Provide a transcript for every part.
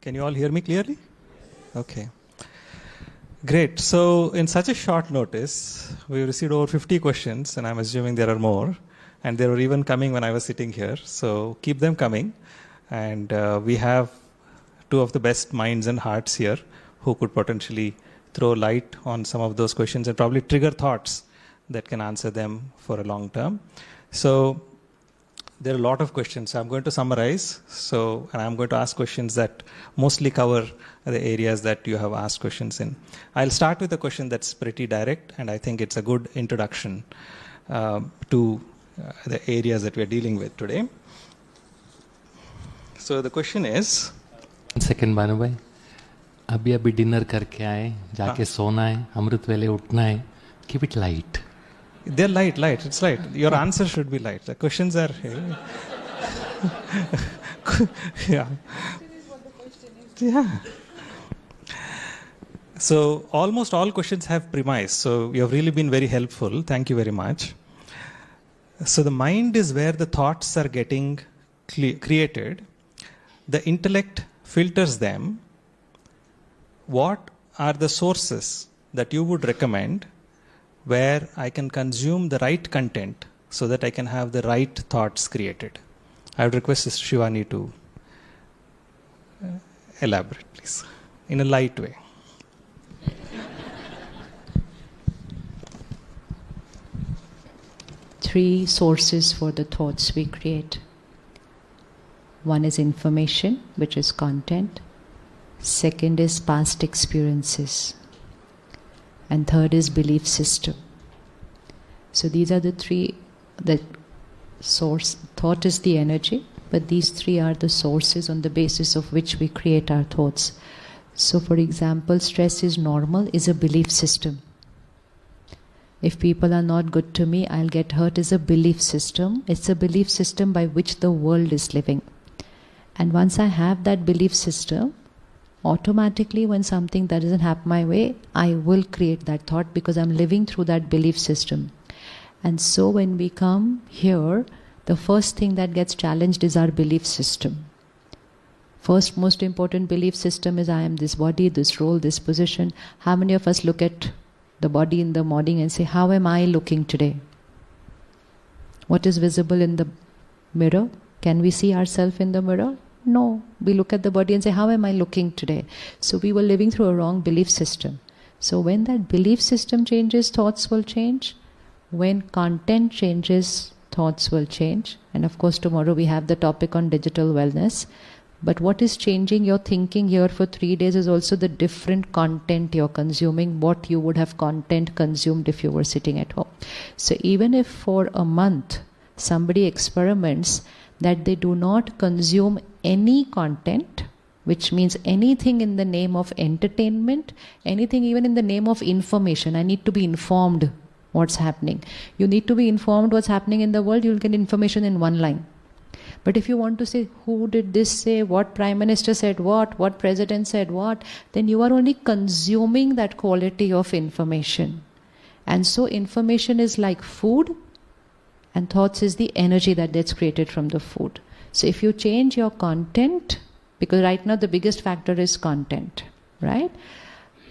Can you all hear me clearly? Okay. Great. So in such a short notice, we received over 50 questions, and I'm assuming there are more. And they were even coming when I was sitting here. So keep them coming. And we have two of the best minds and hearts here who could potentially throw light on some of those questions and probably trigger thoughts that can answer them for a long term. So there are a lot of questions. So I'm going to summarize. And I'm going to ask questions that mostly cover the areas that you have asked questions in. I'll start with a question that's pretty direct, and I think it's a good introduction to the areas that we're dealing with today. So the question is... 1 second, Bhanu Bhai. अभी dinner करके आए, जाके सोना है, अमृत वेले उठना है. Keep it light. They're light. It's light. Your answer should be light. The questions are... yeah. Yeah. So almost all questions have premise. So you have really been very helpful. Thank you very much. So the mind is where the thoughts are getting created. The intellect filters them. What are the sources that you would recommend where I can consume the right content so that I can have the right thoughts created? I would request Shivani to elaborate, please, in a light way. Three sources for the thoughts we create. One is information, which is content. Second is past experiences. And third is belief system. So these are the three. The source, thought is the energy, but these three are the sources on the basis of which we create our thoughts. So for example, stress is normal is a belief system. If people are not good to me, I'll get hurt is a belief system. It's a belief system by which the world is living. And once I have that belief system, automatically when something that doesn't happen my way, I will create that thought because I'm living through that belief system. And so when we come here, the first thing that gets challenged is our belief system. First most important belief system is I am this body, this role, this position. How many of us look at the body in the morning and say, how am I looking today? What is visible in the mirror? Can we see ourselves in the mirror? No. We look at the body and say, how am I looking today? So we were living through a wrong belief system. So when that belief system changes, thoughts will change. When content changes, thoughts will change. And of course, tomorrow we have the topic on digital wellness. But what is changing your thinking here for 3 days is also the different content you're consuming, what you would have content consumed if you were sitting at home. So even if for a month somebody experiments that they do not consume any content, which means anything in the name of entertainment, anything even in the name of information. I need to be informed what's happening. You need to be informed what's happening in the world, you'll get information in one line. But if you want to say, who did this say, what prime minister said what president said what, then you are only consuming that quality of information. And so information is like food, and thoughts is the energy that gets created from the food. So if you change your content, because right now the biggest factor is content, right?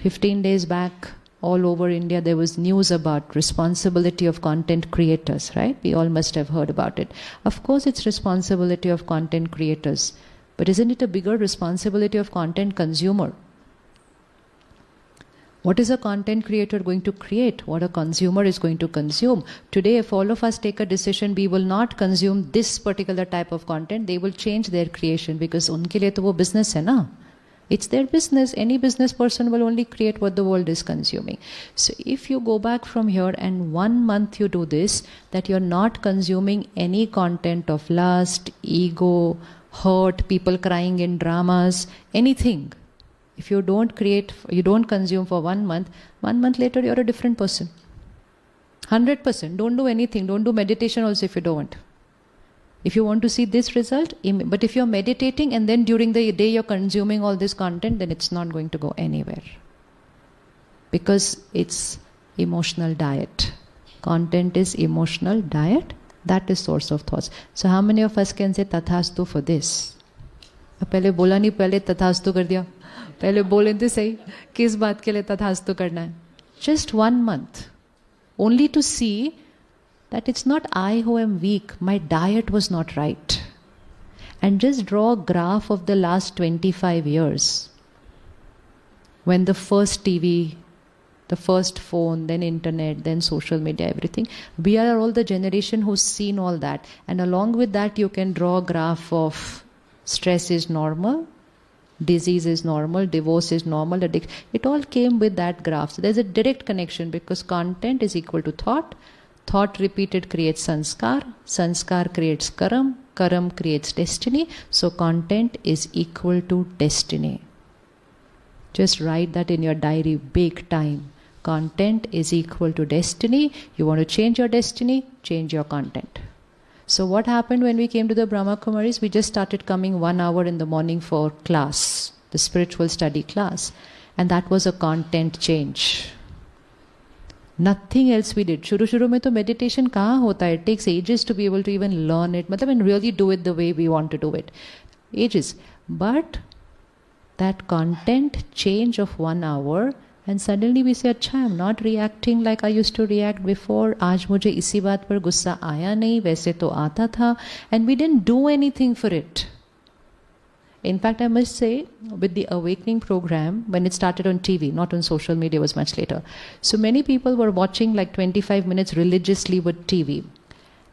15 days back, all over India, there was news about responsibility of content creators, right? We all must have heard about it. Of course, it's responsibility of content creators, but isn't it a bigger responsibility of content consumer? What is a content creator going to create? What a consumer is going to consume? Today, if all of us take a decision, we will not consume this particular type of content, they will change their creation because unke liye to wo business hai na. It's their business. Any business person will only create what the world is consuming. So if you go back from here and 1 month you do this, that you're not consuming any content of lust, ego, hurt, people crying in dramas, anything. If you don't create, you don't consume for 1 month, 1 month later you're a different person. 100%. Don't do anything. Don't do meditation also if you don't want. If you want to see this result, but if you're meditating and then during the day you're consuming all this content, then it's not going to go anywhere. Because it's emotional diet. Content is emotional diet. That is source of thoughts. So how many of us can say tathastu for this? पहले बोला नहीं, पहले तथास्तु कर दिया. पहले बोले थे सही, किस बात के लिए तथास्तु करना है. Just 1 month, only to see that it's not I who am weak, my diet was not right. And just draw a graph of the last 25 years. When the first TV, the first phone, then internet, then social media, everything. We are all the generation who's seen all that. And along with that, you can draw a graph of stress is normal, disease is normal, divorce is normal, addiction. It all came with that graph. So there's a direct connection because content is equal to thought. Thought repeated creates sanskar. Sanskar creates karam. Karam creates destiny. So content is equal to destiny. Just write that in your diary, big time. Content is equal to destiny. You want to change your destiny, change your content. So what happened when we came to the Brahma Kumaris? We just started coming 1 hour in the morning for class, the spiritual study class. And that was a content change. Nothing else we did. Shuru mein to meditation kahan hota hai? It takes ages to be able to even learn it. Matlab, and really do it the way we want to do it. Ages. But that content change of 1 hour, and suddenly we say, अच्छा, I'm not reacting like I used to react before. आज मुझे इसी बात पर गुस्सा आया नहीं, वैसे तो आता था. And we didn't do anything for it. In fact, I must say, with the Awakening program, when it started on TV, not on social media, it was much later. So many people were watching like 25 minutes religiously with TV.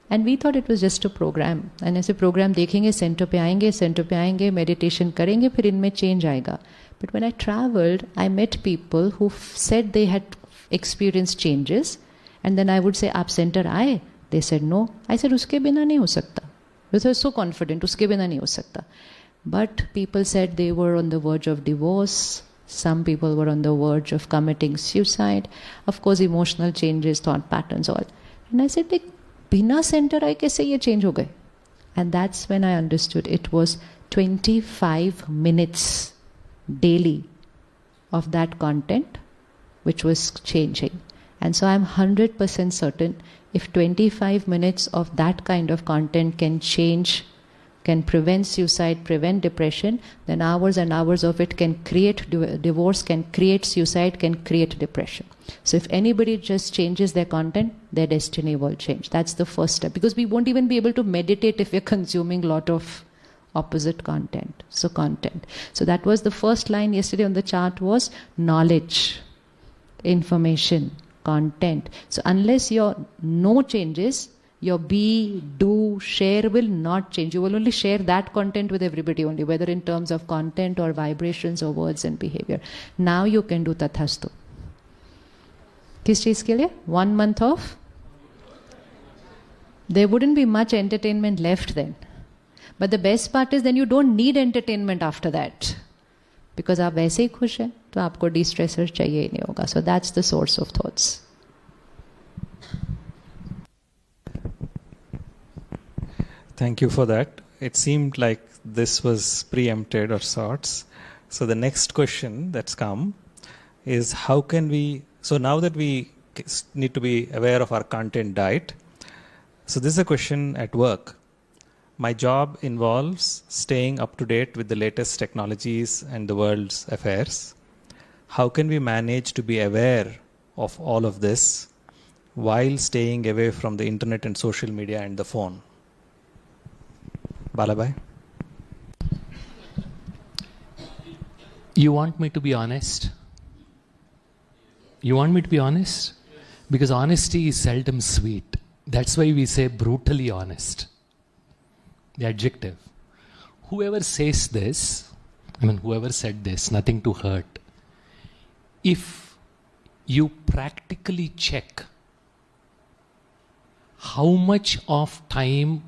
And we thought it was just a program. And ऐसे program देखेंगे, center पे आएंगे, meditation करेंगे, फिर इनमें change आएगा. But when I traveled, I met people who said they had experienced changes. And then I would say, आप center आए? They said, no. I said, उसके बिना नहीं हो सकता. They were so confident, उसके बिना नहीं हो सकता. But people said they were on the verge of divorce. Some people were on the verge of committing suicide. Of course, emotional changes, thought patterns, all. And I said, like, बिना center आए कैसे ये change हो गए? And that's when I understood it was 25 minutes daily of that content which was changing. And so I'm 100% certain if 25 minutes of that kind of content can change, can prevent suicide, prevent depression, then hours and hours of it can create divorce, can create suicide, can create depression. So if anybody just changes their content, their destiny will change. That's the first step. Because we won't even be able to meditate if we're consuming a lot of opposite content. So content. So that was the first line yesterday on the chart was knowledge, information, content. So unless your no changes, your be, do, share will not change. You will only share that content with everybody only, whether in terms of content or vibrations or words and behavior. Now you can do tathastu. किस चीज़ के लिए? 1 month of? There wouldn't be much entertainment left then. But the best part is then you don't need entertainment after that. Because आप वैसे ही खुश हैं, तो आपको de-stressor चाहिए ही नहीं होगा. So that's the source of thoughts. Thank you for that. It seemed like this was preempted or sorts. So the next question that's come is how can we, so now that we need to be aware of our content diet, so this is a question at work. My job involves staying up to date with the latest technologies and the world's affairs. How can we manage to be aware of all of this while staying away from the internet and social media and the phone? Bala Bhai? You want me to be honest? You want me to be honest? Because honesty is seldom sweet. That's why we say brutally honest. The adjective. Whoever says this, whoever said this, nothing to hurt. If you practically check how much of time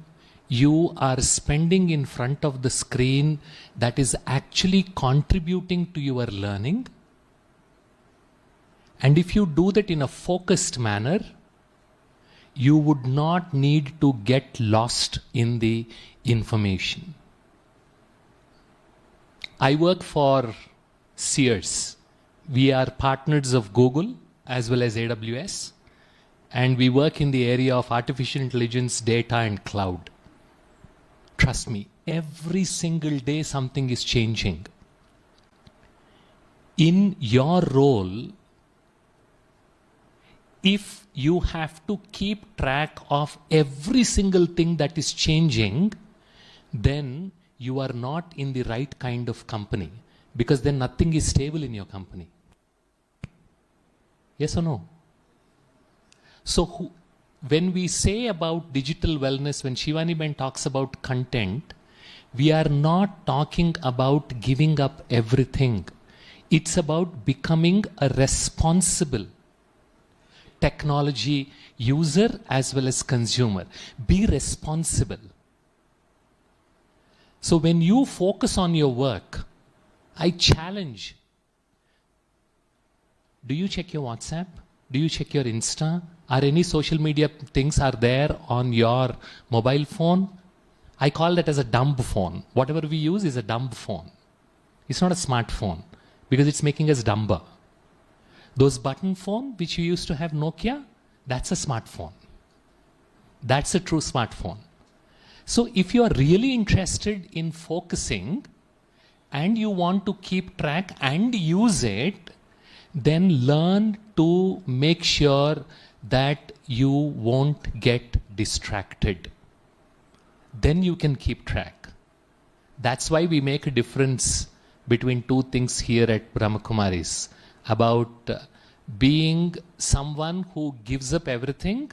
you are spending in front of the screen that is actually contributing to your learning, and if you do that in a focused manner, you would not need to get lost in the information. I work for Sears. We are partners of Google as well as AWS, and we work in the area of artificial intelligence, data and cloud. Trust me, every single day something is changing. In your role, if you have to keep track of every single thing that is changing, then you are not in the right kind of company, because then nothing is stable in your company. Yes or no? So when we say about digital wellness, when Shivani Ben talks about content, we are not talking about giving up everything. It's about becoming a responsible technology user as well as consumer. Be responsible. So when you focus on your work, I challenge. Do you check your WhatsApp? Do you check your Insta? Are any social media things are there on your mobile phone? I call that as a dumb phone. Whatever we use is a dumb phone. It's not a smartphone because it's making us dumber. Those button phone which you used to have Nokia, that's a smartphone. That's a true smartphone. So if you are really interested in focusing and you want to keep track and use it, then learn to make sure that you won't get distracted. Then you can keep track. That's why we make a difference between two things here at Brahma Kumaris about being someone who gives up everything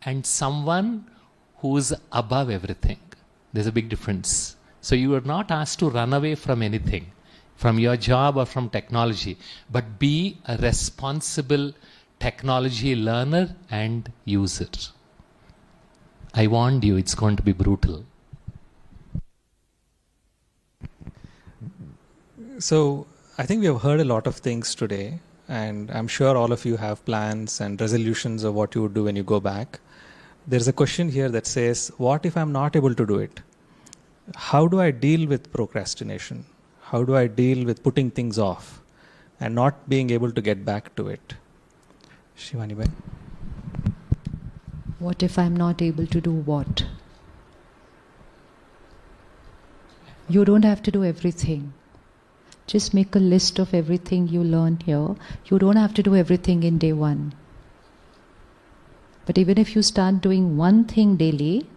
and someone who is above everything. There's a big difference. So you are not asked to run away from anything, from your job or from technology, but be a responsible technology learner and user. I warned you, it's going to be brutal. So I think we have heard a lot of things today, and I'm sure all of you have plans and resolutions of what you would do when you go back. There's a question here that says, what if I'm not able to do it? How do I deal with procrastination? How do I deal with putting things off and not being able to get back to it? Shivani Bhai. What if I'm not able to do what? You don't have to do everything. Just make a list of everything you learn here. You don't have to do everything in day one. But even if you start doing one thing daily,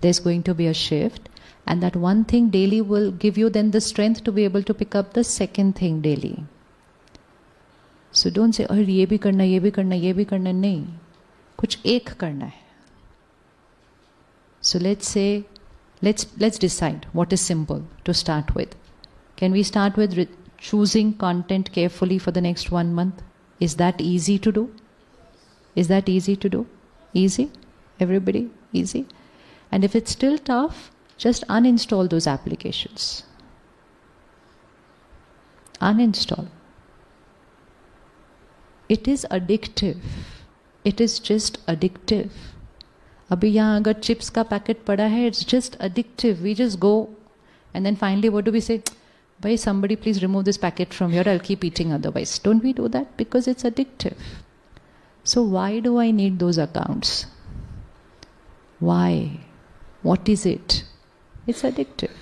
there's going to be a shift, and that one thing daily will give you then the strength to be able to pick up the second thing daily. So don't say, oh, ye bhi karna, ye bhi karna, ye bhi karna. Nahi. Kuch ek karna hai. So let's say, let's decide what is simple to start with. Can we start with choosing content carefully for the next 1 month? Is that easy to do? Is that easy to do? Easy? Everybody? Easy? And if it's still tough, just uninstall those applications. Uninstall. It is addictive. It is just addictive. Abhi yahan agar chips ka packet pada hai, it's just addictive. We just go, and then finally what do we say? Bhai, somebody please remove this packet from here, I'll keep eating otherwise. Don't we do that? Because it's addictive. So why do I need those accounts? Why? What is it? It's addictive.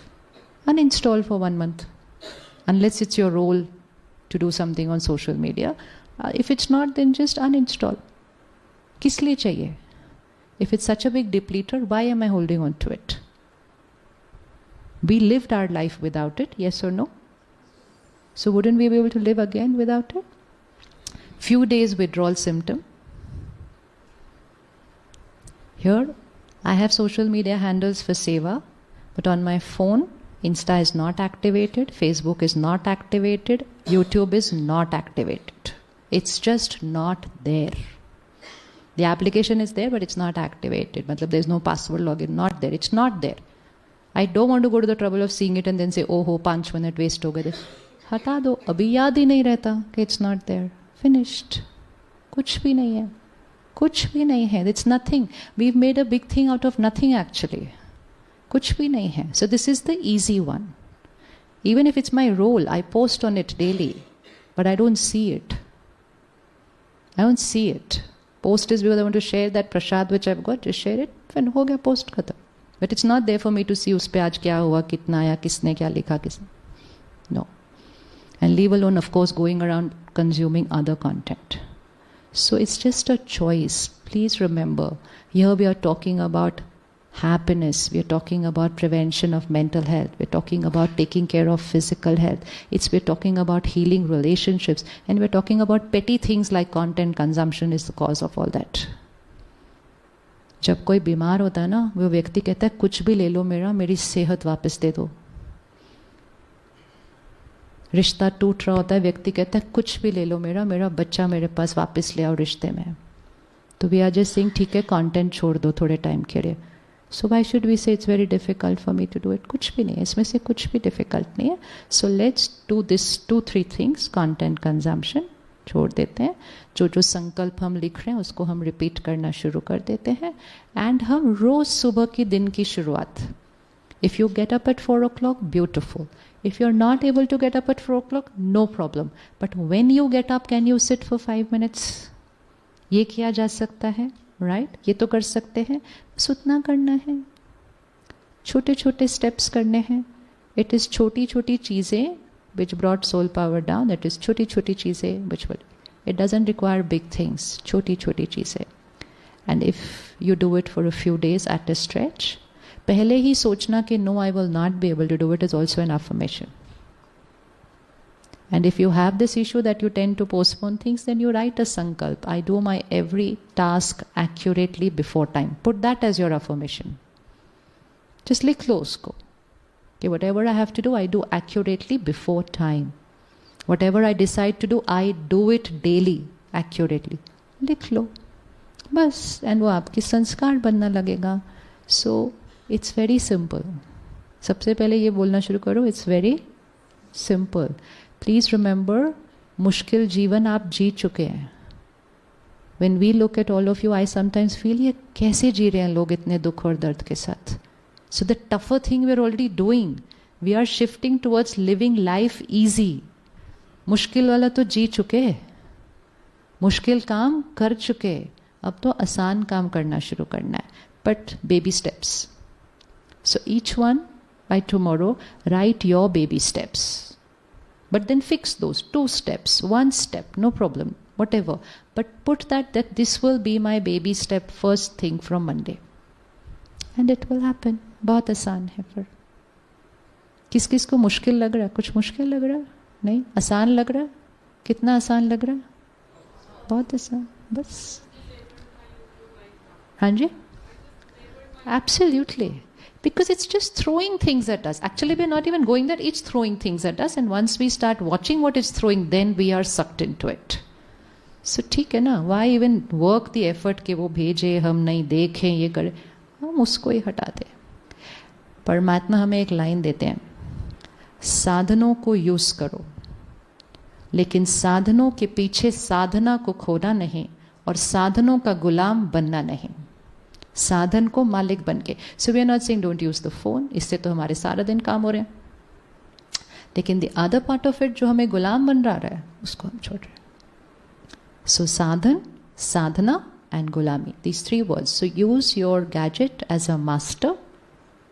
Uninstall for 1 month. Unless it's your role to do something on social media. If it's not, then just uninstall. Kis liye chahiye? If it's such a big depleter, why am I holding on to it? We lived our life without it, yes or no? So wouldn't we be able to live again without it? Few days withdrawal symptom. Here, I have social media handles for Seva, but on my phone, Insta is not activated, Facebook is not activated, YouTube is not activated. It's just not there. The application is there, but it's not activated. Matlab, there's no password login, not there. It's not there. I don't want to go to the trouble of seeing it and then say, oh ho, 5 minutes waste ho gaye. Hata do, abhi yaad hi nahi rehta कि it's not there. Finished. Kuch bhi nahi hai. Kuch bhi nahi hai. It's nothing. We've made a big thing out of nothing actually. Kuch bhi nahi hai. So this is the easy one. Even if it's my role, I post on it daily, but I don't see it. I don't see it. Post is because I want to share that prasad which I've got, just share it, when ho gaya post khata. But it's not there for me to see उस पे आज क्या हुआ, कितना आया, किसने क्या लिखा, किसने. No. And leave alone, of course, going around consuming other content. So it's just a choice. Please remember, here we are talking about happiness. We are talking about prevention of mental health. We're talking about taking care of physical health. We're talking about healing relationships. And we're talking about petty things like content consumption is the cause of all that. जब कोई बीमार होता है ना, वो व्यक्ति कहता है कुछ भी ले लो मेरी सेहत वापस दे दो. रिश्ता टूट रहा होता है, व्यक्ति कहता है कुछ भी ले लो मेरा बच्चा मेरे पास वापस ले आओ रिश्ते में. तो वी आर जस्ट सेइंग ठीक है कंटेंट छोड़ दो थोड़े टाइम के लिए. So why should we say it's very difficult for me to do it. कुछ भी नहीं है इसमें से, कुछ भी डिफिकल्ट नहीं है. So let's do this 2-3 things. Content consumption छोड़ देते हैं, जो संकल्प हम लिख रहे हैं उसको हम रिपीट करना शुरू कर देते हैं. एंड हम रोज सुबह की दिन की शुरुआत, if you get up at 4 o'clock, beautiful. If you're not able to get up at 4 o'clock, no problem. But when you get up, can you sit for 5 minutes? ये किया जा सकता है, right? ये तो कर सकते हैं, बस उतना करना है. छोटे छोटे steps करने हैं. It is छोटी छोटी चीज़ें which brought soul power down. That is छोटी छोटी चीज़ें which would. It doesn't require big things. छोटी छोटी चीज़ें. And if you do it for a few days at a stretch, पहले ही सोचना कि no, I will not be able to do it is also an affirmation. And if you have this issue that you tend to postpone things, then you write a sankalp. I do my every task accurately before time. Put that as your affirmation. Just लिख लो उसको कि whatever I have to do, I do accurately before time. Whatever I decide to do, I do it daily accurately. लिख लो बस, and वो आपकी संस्कार बनना लगेगा. So it's very simple. सबसे पहले ये बोलना शुरू करो, it's very simple. Please remember, मुश्किल जीवन आप जी चुके हैं. When we look at all of you, I sometimes feel ये कैसे जी रहे हैं लोग इतने दुख और दर्द के साथ. So the tougher thing we're already doing. We are shifting towards living life easy. मुश्किल वाला तो जी चुके, मुश्किल काम कर चुके, अब तो आसान काम करना शुरू करना है. But baby steps. So each one, by tomorrow, write your baby steps. But then fix those 2 steps, 1 step, no problem, whatever. But put that this will be my baby step first thing from Monday. And it will happen. बहुत आसान है. फिर किस किस को मुश्किल लग रहा है? कुछ मुश्किल लग रहा है? नहीं, आसान लग रहा है. कितना आसान लग रहा है? बहुत आसान. बस. हाँ जी, absolutely. Because it's just throwing things at us. Actually, we're not even going there. It's throwing things at us. And once we start watching what it's throwing, then we are sucked into it. So ठीक है ना, why even work the effort कि वो भेजे, हम नहीं देखें, ये करें, हम उसको ही हटा दें. परमात्मा हमें एक लाइन देते हैं, साधनों को यूज करो, लेकिन साधनों के पीछे साधना को खोना नहीं और साधनों का गुलाम बनना नहीं. साधन को मालिक बन के. So we are not saying don't use the phone, इससे तो हमारे सारा दिन काम हो रहे हैं, लेकिन the other part of it जो हमें गुलाम बन रहा है उसको हम छोड़ रहे हैं. सो साधन, साधना एंड गुलामी, these 3 words. So use your gadget as a master,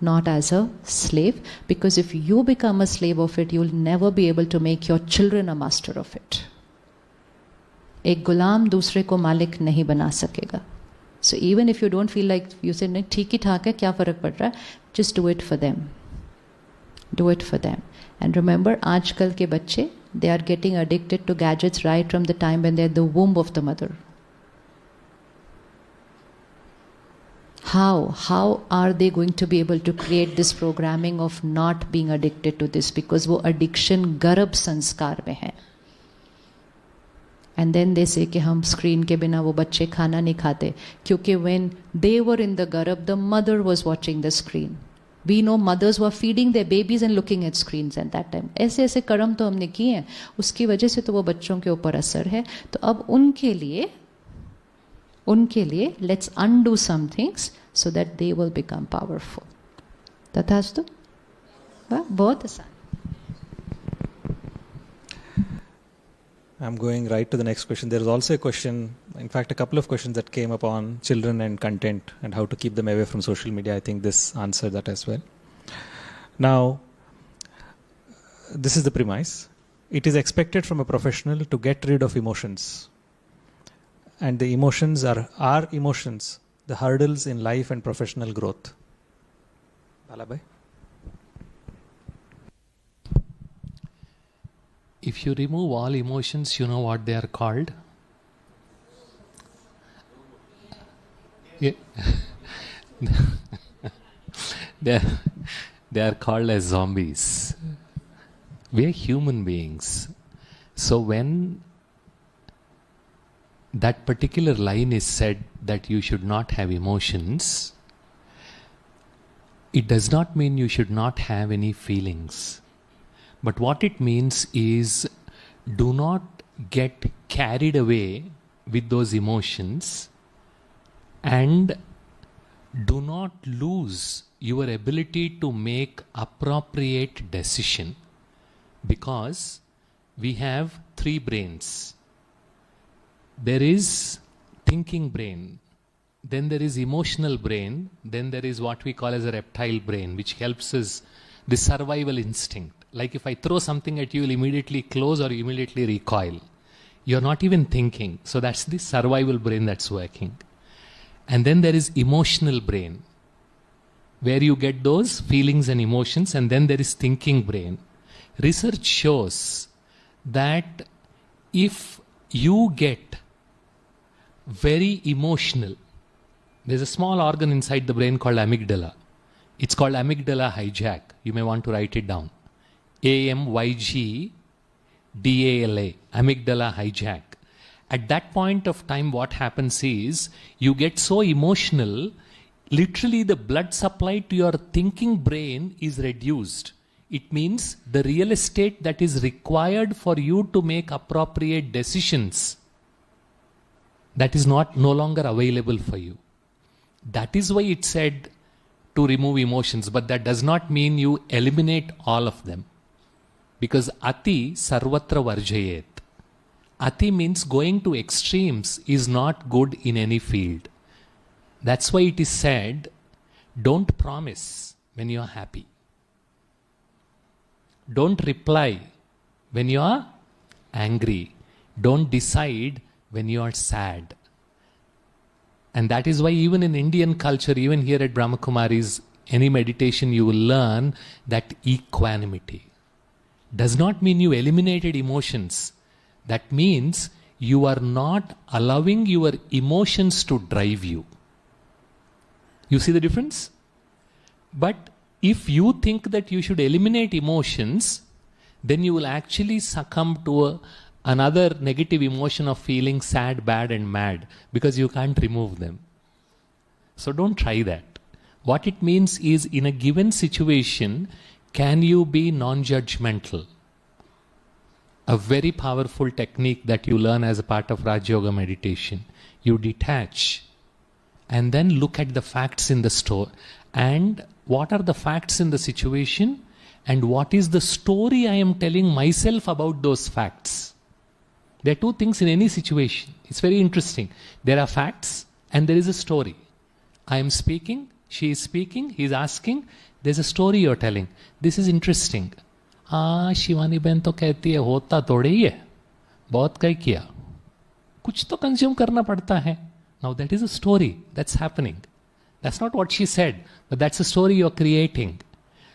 not as a slave, because if you become a slave of it, you'll never be able to make your children a master of it. एक गुलाम दूसरे को मालिक नहीं बना सकेगा. So even if you don't feel like, you say नहीं ठीक ही ठाक है, क्या फ़र्क पड़ रहा है, just do it for them. Do it for them. And remember, आजकल के बच्चे, they are getting addicted to gadgets right from the time when they're in the womb of the mother. How are they going to be able to create this programming of not being addicted to this? Because वो addiction गर्भ संस्कार में है. And then they say कि हम screen के बिना वो बच्चे खाना नहीं खाते, क्योंकि when they were in the गर्भ, the mother was watching the screen. We know mothers were feeding their babies and looking at screens at that time. ऐसे ऐसे कर्म तो हमने किए हैं, उसकी वजह से तो वो बच्चों के ऊपर असर है. तो अब उनके लिए let's undo some things so that they will become powerful. तथास्तु. बहुत आसान. I'm going right to the next question. There is also a question In fact, a couple of questions that came up on children and content and how to keep them away from social media. I think this answered that as well. Now, this is the premise. It is expected from a professional to get rid of emotions. And the emotions are our emotions, the hurdles in life and professional growth. Bala. If you remove all emotions, you know what they are called? Yeah. they are called as zombies. We are human beings. So when that particular line is said that you should not have emotions, it does not mean you should not have any feelings. But what it means is, do not get carried away with those emotions and do not lose your ability to make appropriate decision, because we have three brains. There is thinking brain, then there is emotional brain, then there is what we call as a reptile brain, which helps us, the survival instinct. Like if I throw something at you, you'll immediately close or immediately recoil. You're not even thinking. So that's the survival brain that's working. And then there is emotional brain, where you get those feelings and emotions, and then there is thinking brain. Research shows that if you get very emotional, there's a small organ inside the brain called amygdala. It's called amygdala hijack. You may want to write it down. AMYGDALA, amygdala hijack. At that point of time, what happens is, you get so emotional, literally the blood supply to your thinking brain is reduced. It means the real estate that is required for you to make appropriate decisions, that is no longer available for you. That is why it said to remove emotions, but that does not mean you eliminate all of them. Because ati sarvatra varjayet. Ati means going to extremes is not good in any field. That's why it is said, don't promise when you are happy. Don't reply when you are angry. Don't decide when you are sad. And that is why even in Indian culture, even here at Brahma Kumaris, any meditation you will learn that equanimity does not mean you eliminated emotions. That means you are not allowing your emotions to drive you. You see the difference? But if you think that you should eliminate emotions, then you will actually succumb to another negative emotion of feeling sad, bad and mad, because you can't remove them. So don't try that. What it means is, in a given situation, can you be non-judgmental? A very powerful technique that you learn as a part of Raj Yoga meditation. You detach and then look at the facts in the story. And what are the facts in the situation? And what is the story I am telling myself about those facts? There are two things in any situation. It's very interesting. There are facts and there is a story. I am speaking, she is speaking, he is asking. There's a story you're telling. This is interesting. Shivani बहन तो कहती है होता थोड़े ही है, बहुत कई किया, कुछ तो कंज्यूम करना पड़ता है. Now that is a story that's happening. That's not what she said, but that's a story you're creating.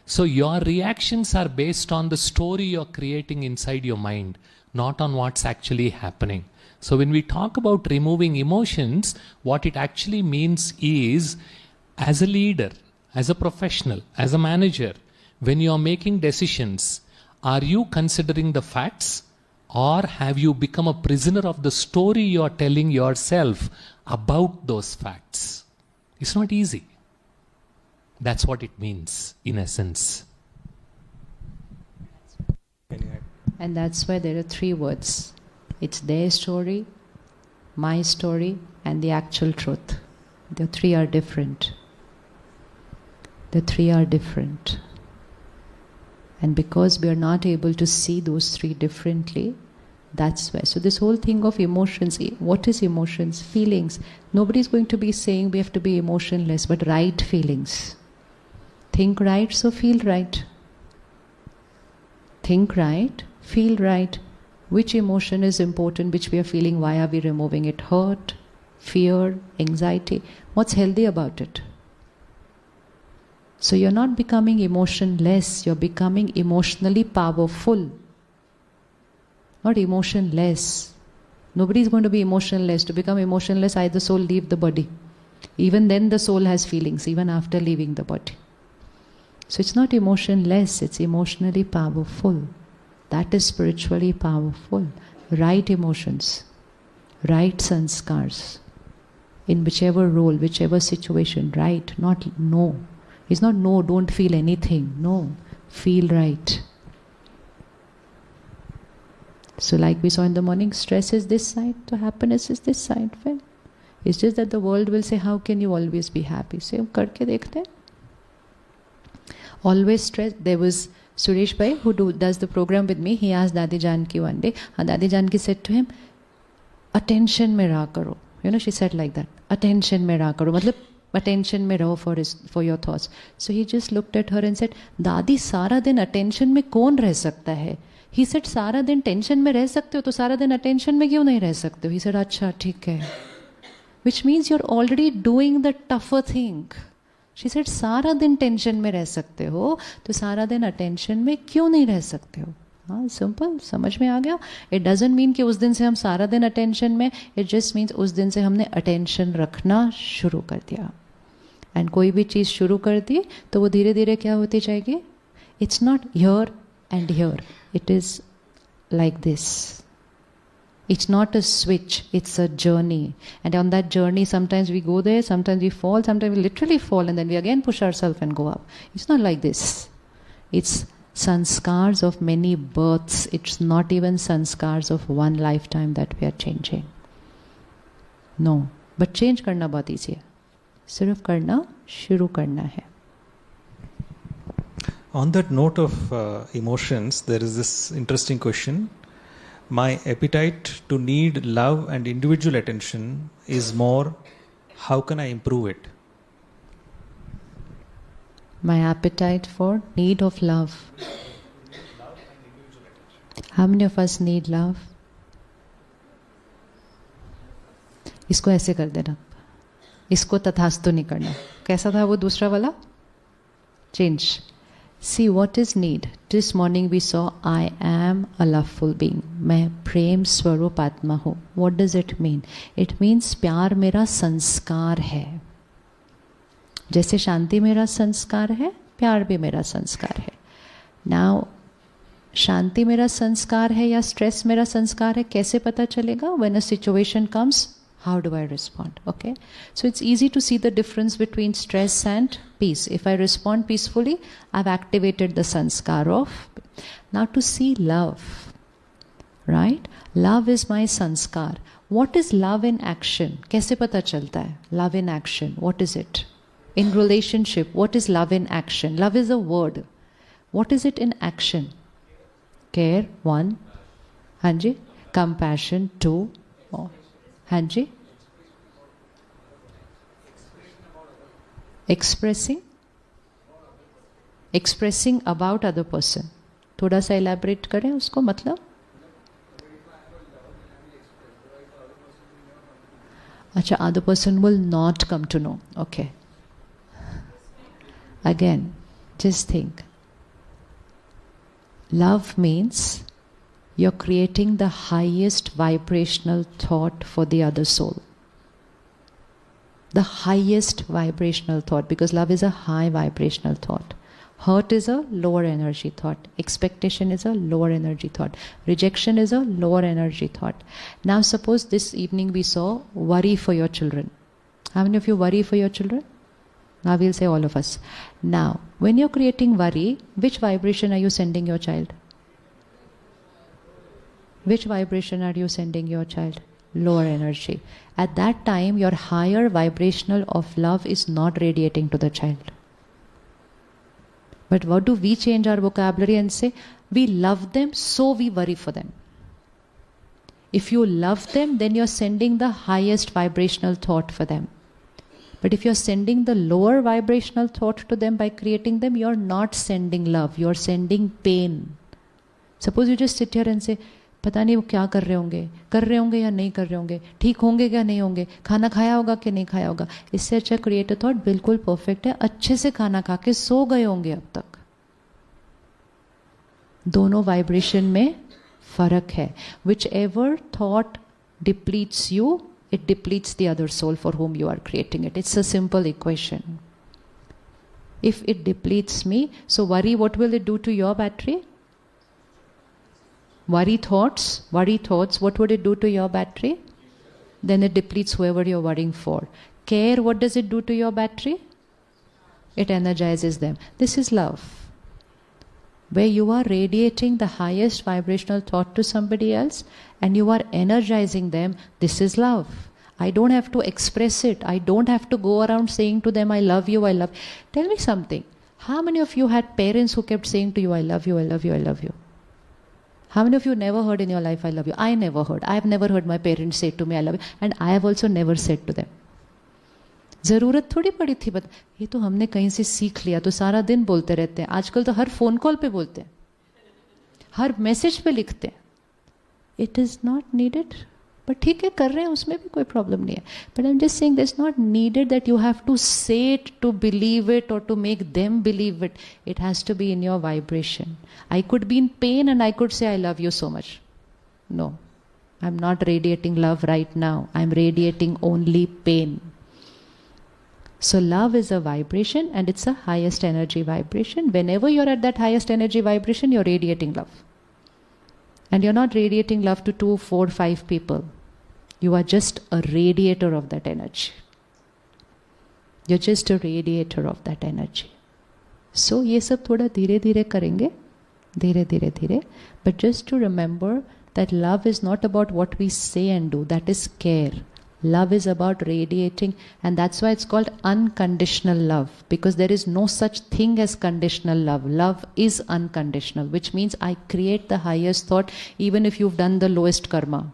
So your reactions are based on the story you're creating inside your mind, not on what's actually happening. So when we talk about removing emotions, what it actually means is, as a leader, as a professional, as a manager, when you're making decisions, are you considering the facts, or have you become a prisoner of the story you're telling yourself about those facts? It's not easy. That's what it means, in essence. And that's why there are three words. It's their story, my story, and the actual truth. The three are different. The three are different. And because we are not able to see those three differently, That's where. So this whole thing of emotions, what is emotions? Feelings. Nobody's going to be saying we have to be emotionless, but right feelings. Think right, so feel right. Think right, feel right. Which emotion is important, which we are feeling, why are we removing it? Hurt, fear, anxiety. What's healthy about it? So you're not becoming emotionless, you're becoming emotionally powerful. Not emotionless. Nobody is going to be emotionless. To become emotionless, either the soul leave the body. Even then the soul has feelings, even after leaving the body. So it's not emotionless, it's emotionally powerful. That is spiritually powerful. Right emotions, right sanskars. In whichever role, whichever situation, right, not no. It's not no, don't feel anything. No, feel right. So like we saw in the morning, stress is this side, so happiness is this side. Well, it's just that the world will say, how can you always be happy? So, karke dekhte. Always stress. There was Suresh Bhai who does the program with me. He asked Dadi Janki one day, and Dadi Janki said to him, attention mein raha karo. You know, she said like that. Attention mein raha karo. Matlab, attention mein raho for your thoughts. So he just looked at her and said, Dadi, sara din attention mein kaun reh sakta hai? He said, सारा दिन tension में रह सकते हो तो सारा दिन attention में क्यों नहीं रह सकते हो? He said, अच्छा ठीक है. Which means you're already doing the tougher thing. She said, सारा दिन टेंशन में रह सकते हो तो सारा दिन अटेंशन में क्यों नहीं रह सकते हो? हाँ, सिंपल, समझ में आ गया. It doesn't mean कि उस दिन से हम सारा दिन अटेंशन में. It just means उस दिन से हमने अटेंशन रखना शुरू कर दिया. And कोई भी चीज़ शुरू कर दी तो वो धीरे धीरे क्या होती जाएगी? It's not here and here. It is like this. It's not a switch, it's a journey. And on that journey, sometimes we go there, sometimes we fall, sometimes we literally fall, and then we again push ourselves and go up. It's not like this. It's sanskars of many births. It's not even sanskars of one lifetime that we are changing. No. But change करना बहुत easy है. सिर्फ करना शुरू करना है. On that note of emotions, there is this interesting question. My appetite to need love and individual attention is more. How can I improve it? My appetite for need of love. How many of us need love? इसको ऐसे कर देना. इसको तथास्तु नहीं करना. कैसा था वो दूसरा वाला? Change. See what is need. This morning we saw I am a loveful being. मैं प्रेम स्वरूप आत्मा हूँ. What does it mean? It means प्यार मेरा संस्कार है. जैसे शांति मेरा संस्कार है, प्यार भी मेरा संस्कार है. Now, शांति मेरा संस्कार है या स्ट्रेस मेरा संस्कार है, कैसे पता चलेगा? When a situation comes, how do I respond? Okay, so it's easy to see the difference between stress and peace. If I respond peacefully, I've activated the sanskar of. Now to see love, right? Love is my sanskar. What is love in action? कैसे पता चलता है? Love in action, what is it? In relationship, what is love in action? Love is a word. What is it in action? Care, one. Hanji. Compassion, two. Oh. Hanji. Expressing about other person. थोड़ा सा elaborate करें उसको, मतलब? अच्छा, other person will not come to know. Okay. Again, just think. Love means you're creating the highest vibrational thought for the other soul. The highest vibrational thought, because love is a high vibrational thought. Hurt is a lower energy thought. Expectation is a lower energy thought. Rejection is a lower energy thought. Now suppose this evening we saw worry for your children. How many of you worry for your children? Now we'll say all of us. Now, when you're creating worry, which vibration are you sending your child? Which vibration are you sending your child? Lower energy. At that time, your higher vibrational of love is not radiating to the child. But what do we change our vocabulary and say? We love them, so we worry for them. If you love them, then you're sending the highest vibrational thought for them. But if you're sending the lower vibrational thought to them by creating them, you're not sending love, you're sending pain. Suppose you just sit here and say, पता नहीं वो क्या कर रहे होंगे या नहीं कर रहे होंगे, ठीक होंगे क्या नहीं होंगे, खाना खाया होगा कि नहीं खाया होगा. इससे अच्छा क्रिएट अ थॉट बिल्कुल परफेक्ट है, अच्छे से खाना खा के सो गए होंगे अब तक. दोनों वाइब्रेशन में फर्क है. Whichever thought depletes you, it depletes the other soul for whom you are creating it. It's a simple equation. If it depletes me, so worry, what will it do to your battery? Worry thoughts, what would it do to your battery? Then it depletes whoever you're worrying for. Care, what does it do to your battery? It energizes them. This is love. Where you are radiating the highest vibrational thought to somebody else and you are energizing them, this is love. I don't have to express it. I don't have to go around saying to them, I love you, I love you. Tell me something. How many of you had parents who kept saying to you, I love you, I love you, I love you? How many of you never heard in your life, I love you? I never heard. I have never heard my parents say to me, I love you. And I have also never said to them. ज़रूरत थोड़ी पड़ी थी, बता ये तो हमने कहीं से सीख लिया, तो सारा दिन बोलते रहते हैं. आजकल तो हर फोन कॉल पे बोलते हैं, हर मैसेज पे लिखते हैं. It is not needed. But ठीक है, कर रहे हैं, उसमें भी कोई प्रॉब्लम नहीं है. But I am just saying this not needed that you have to say it to believe it और to make them believe it. It has to be in your vibration. I could be in pain and I could say I love you so much. No, I am not radiating love right now. I am radiating only pain. So love is a vibration and it's a highest energy vibration. Whenever you're at that highest energy vibration, you're radiating love. And you're not radiating love to 2, 4, 5 people. You are just a radiator of that energy. You're just a radiator of that energy. So ये सब थोड़ा धीरे धीरे करेंगे, धीरे धीरे धीरे. But just to remember that love is not about what we say and do. That is care. Love is about radiating, and that's why it's called unconditional love, because there is no such thing as conditional love. Love is unconditional, which means I create the highest thought even if you've done the lowest karma.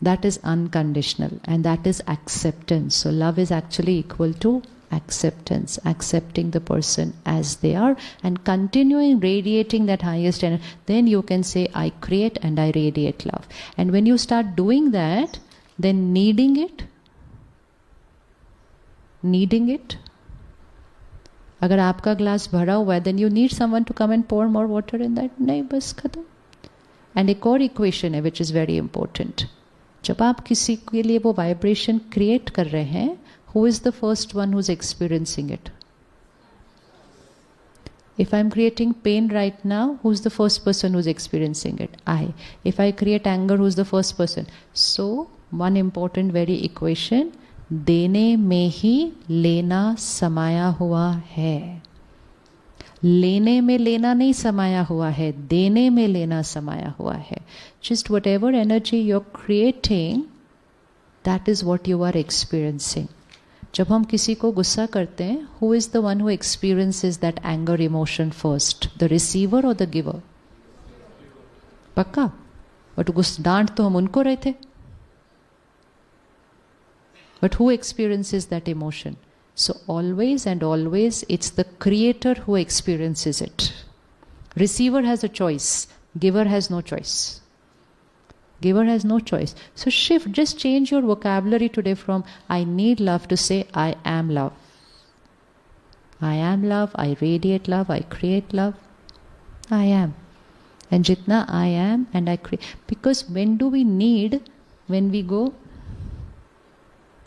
That is unconditional, and that is acceptance. So love is actually equal to acceptance, accepting the person as they are and continuing radiating that highest energy. Then you can say, I create and I radiate love. And when you start doing that, then needing it, अगर आपका glass भरा हुआ है, then you need someone to come and pour more water in that. नहीं, बस खत्म. And एक और इक्वेशन है which is very important. जब आप किसी के लिए वो वाइब्रेशन क्रिएट कर रहे हैं, who is the first one who's experiencing it? If I'm creating pain right now, who's the first person who's experiencing it? I. If I create anger, who's the first person? So, one important very equation, देने में ही लेना समाया हुआ है. लेने में लेना नहीं समाया हुआ है, देने में लेना समाया हुआ है. Just whatever energy you're creating, that is what you are experiencing. जब हम किसी को गुस्सा करते हैं, who is the one who experiences that anger emotion first? The receiver or the giver? पक्का? बट डांट तो हम उनको रहे थे. But who experiences that emotion? So always and always it's the creator who experiences it. Receiver has a choice. Giver has no choice. Giver has no choice. So shift, just change your vocabulary today from I need love to say I am love. I am love, I radiate love, I create love. I am. And jitna I am and I create. Because when do we need? When we go,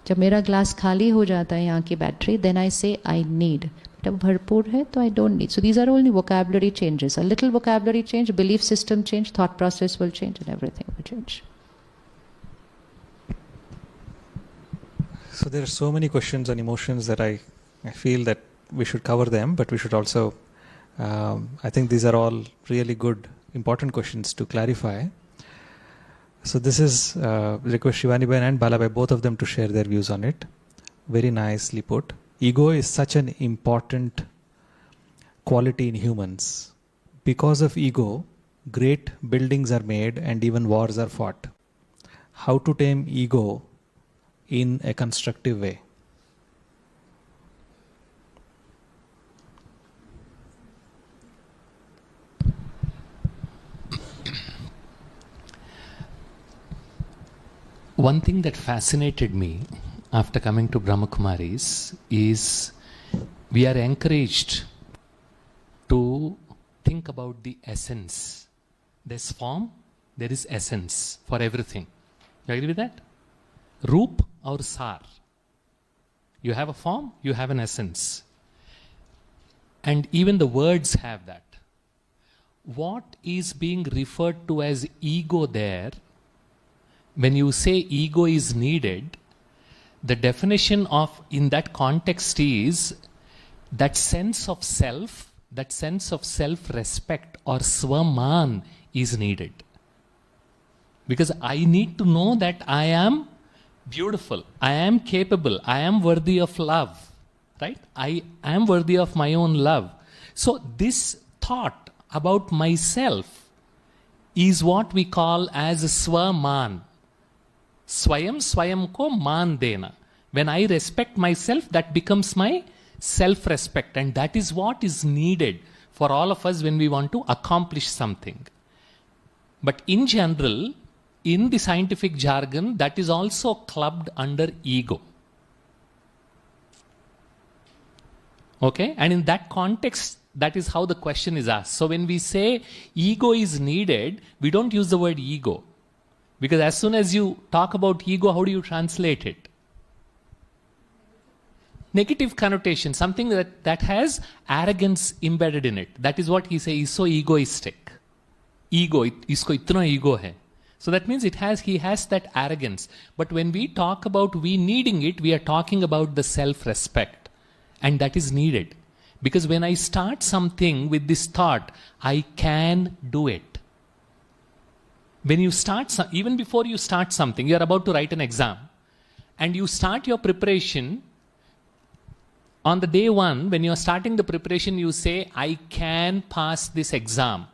जब मेरा glass खाली हो जाता है यहाँ की battery, then I say I need. जब भरपूर है तो I don't need. So these are only vocabulary changes. A little vocabulary change, belief system change, thought process will change, and everything will change. So there are so many questions on emotions that I feel that we should cover them, but we should also, I think these are all really good, important questions to clarify. So this is request Shivani Bhai and Bala Bhai, both of them, to share their views on it. Very nicely put. Ego is such an important quality in humans. Because of ego, great buildings are made and even wars are fought. How to tame ego in a constructive way? One thing that fascinated me after coming to Brahma Kumaris is we are encouraged to think about the essence. There's form, there is essence for everything. You agree with that? Roop or sar. You have a form, you have an essence. And even the words have that. What is being referred to as ego there? When you say ego is needed, the definition of in that context is that sense of self, that sense of self-respect or swaman is needed. Because I need to know that I am beautiful, I am capable, I am worthy of love, right? I am worthy of my own love. So this thought about myself is what we call as swaman. Swayam ko man dena. When I respect myself, that becomes my self-respect, and that is what is needed for all of us when we want to accomplish something. But in general, in the scientific jargon, that is also clubbed under ego. Okay? And in that context, that is how the question is asked. So when we say ego is needed, we don't use the word ego. Because as soon as you talk about ego, how do you translate it? Negative connotation, something that has arrogance embedded in it. That is what he says, is so egoistic. Ego, isko itna ego hai. So that means he has that arrogance. But when we talk about we needing it, we are talking about the self-respect. And that is needed. Because when I start something with this thought, I can do it. When you start, even before you start something, you are about to write an exam. And you start your preparation. On the day one, when you are starting the preparation, you say, I can pass this exam.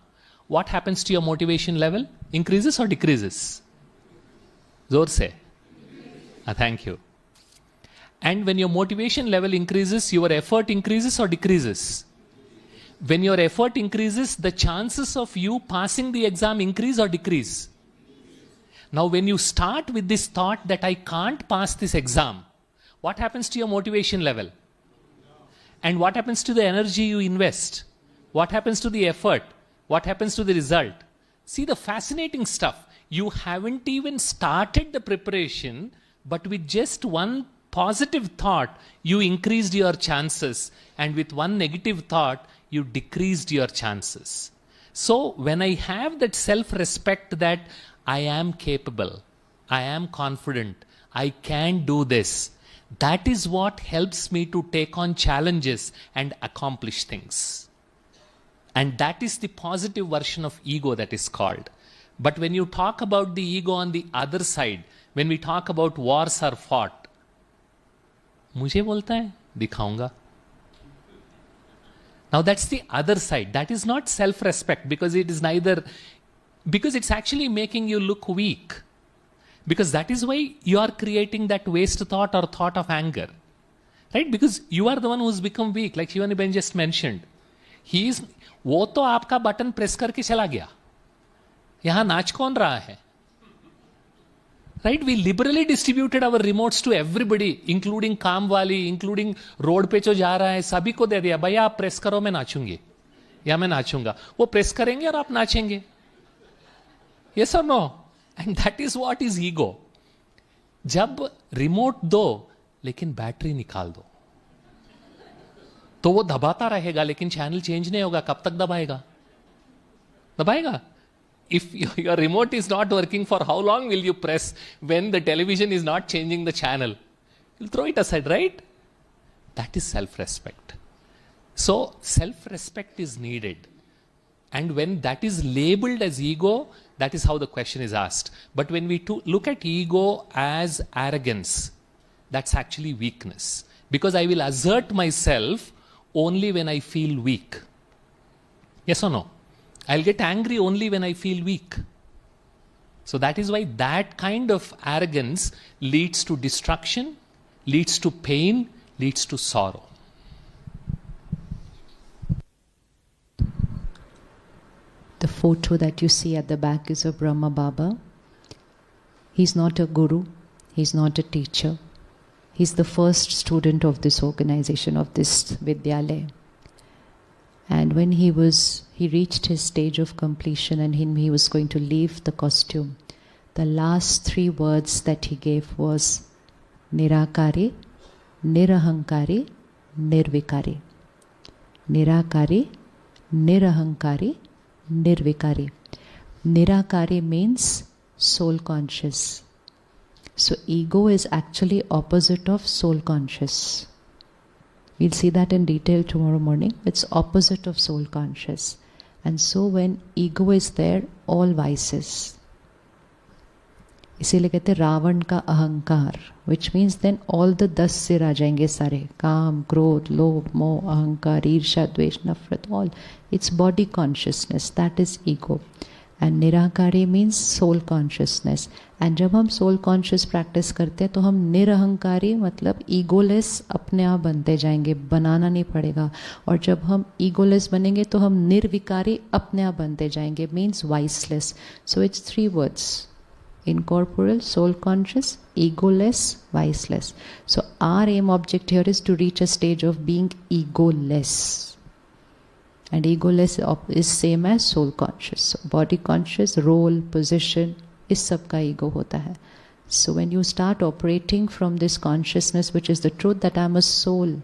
What happens to your motivation level? Increases or decreases? Zor se. Thank you. And when your motivation level increases, your effort increases or decreases? When your effort increases, the chances of you passing the exam increase or decrease? Now, when you start with this thought that I can't pass this exam, what happens to your motivation level? And what happens to the energy you invest? What happens to the effort? What happens to the result? See the fascinating stuff. You haven't even started the preparation, but with just one positive thought, you increased your chances. And with one negative thought, you decreased your chances. So when I have that self-respect that I am capable, I am confident, I can do this, that is what helps me to take on challenges and accomplish things. And that is the positive version of ego that is called. But when you talk about the ego on the other side, when we talk about wars are fought, मुझे बोलता है, दिखाऊंगा. Now that's the other side. That is not self-respect because it is neither, because it's actually making you look weak. Because that is why you are creating that waste thought or thought of anger. Right? Because you are the one who's become weak, like Shivani Ben just mentioned. वो तो आपका button press करके चला गया. यहां नाच कौन रहा है? Right? We liberally distributed our remotes to everybody, including काम वाली, including रोड पे जो जा रहा है, सभी को दे दिया. भैया आप प्रेस करो, मैं नाचूंगी या मैं नाचूंगा. वो प्रेस करेंगे और आप नाचेंगे. Yes or no? And that is what is ego. जब रिमोट दो लेकिन बैटरी निकाल दो, तो वो दबाता रहेगा लेकिन चैनल चेंज नहीं होगा. कब तक दबाएगा? दबाएगा. If your remote is not working, for how long will you press when the television is not changing the channel? You'll throw it aside, right? That is self-respect. So self-respect is needed. And when that is labeled as ego, that is how the question is asked. But when we look at ego as arrogance, that's actually weakness. Because I will assert myself only when I feel weak. Yes or no? I'll get angry only when I feel weak. So that is why that kind of arrogance leads to destruction, leads to pain, leads to sorrow. The photo that you see at the back is of Brahma Baba. He's not a guru, he's not a teacher. He's the first student of this organization, of this Vidyalaya. And when he reached his stage of completion and he was going to leave the costume, the last 3 words that he gave was Nirakari, Nirahankari, Nirvikari. Nirakari, Nirahankari, Nirvikari. Nirakari means soul conscious. So ego is actually opposite of soul conscious. We'll see that in detail tomorrow morning. It's opposite of soul conscious. And so when ego is there, all vices. इसीलिए कहते रावण का अहंकार, which means then all the 10 सिर आ जाएंगे सारे, काम, क्रोध, लोभ, मोह, अहंकार, ईर्ष्या, द्वेष, नफरत, all. It's body consciousness, that is ego. And Nirankari means soul consciousness. And जब हम soul conscious practice करते हैं तो हम निरहंकारी मतलब egoless अपने आप बनते जाएंगे, बनाना नहीं पड़ेगा. और जब हम egoless बनेंगे तो हम निर्विकारी अपने आप बनते जाएंगे, means viceless. So it's 3 words. Incorporeal, soul conscious, egoless, viceless. So our aim object here is to reach a stage of being egoless. And egoless is same as soul conscious. So body conscious, role, position, is सबका ego होता है. So when you start operating from this consciousness, which is the truth that I'm a soul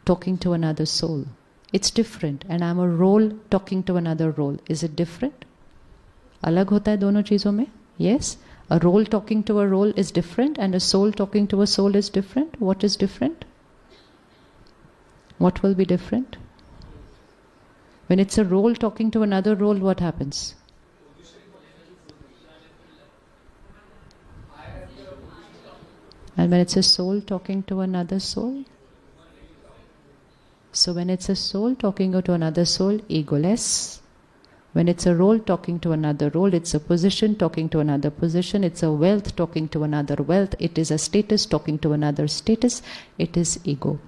talking to another soul, it's different. And I'm a role talking to another role. Is it different? अलग होता है दोनों चीज़ों में? Yes. A role talking to a role is different and a soul talking to a soul is different. What is different? What will be different? When it's a role talking to another role, what happens? And when it's a soul talking to another soul? So when it's a soul talking to another soul, egoless. When it's a role talking to another role, it's a position talking to another position, it's a wealth talking to another wealth, it is a status talking to another status, it is ego.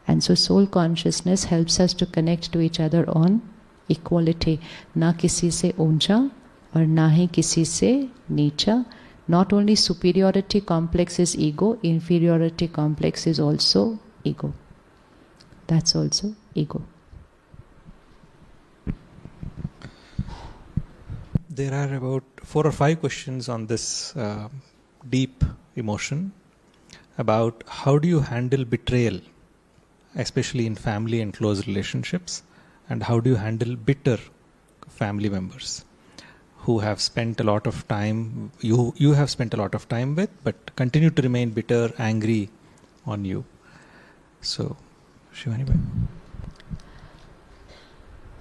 And so soul consciousness helps us to connect to each other on equality. Na kisi se uncha or na hi kisi se nicha. Not only superiority complex is ego, inferiority complex is also ego. That's also ego. There are about 4 or 5 questions on this deep emotion about how do you handle betrayal, especially in family and close relationships, and how do you handle bitter family members who have spent a lot of time, you have spent a lot of time with, but continue to remain bitter, angry on you. So, Shivani Bhai.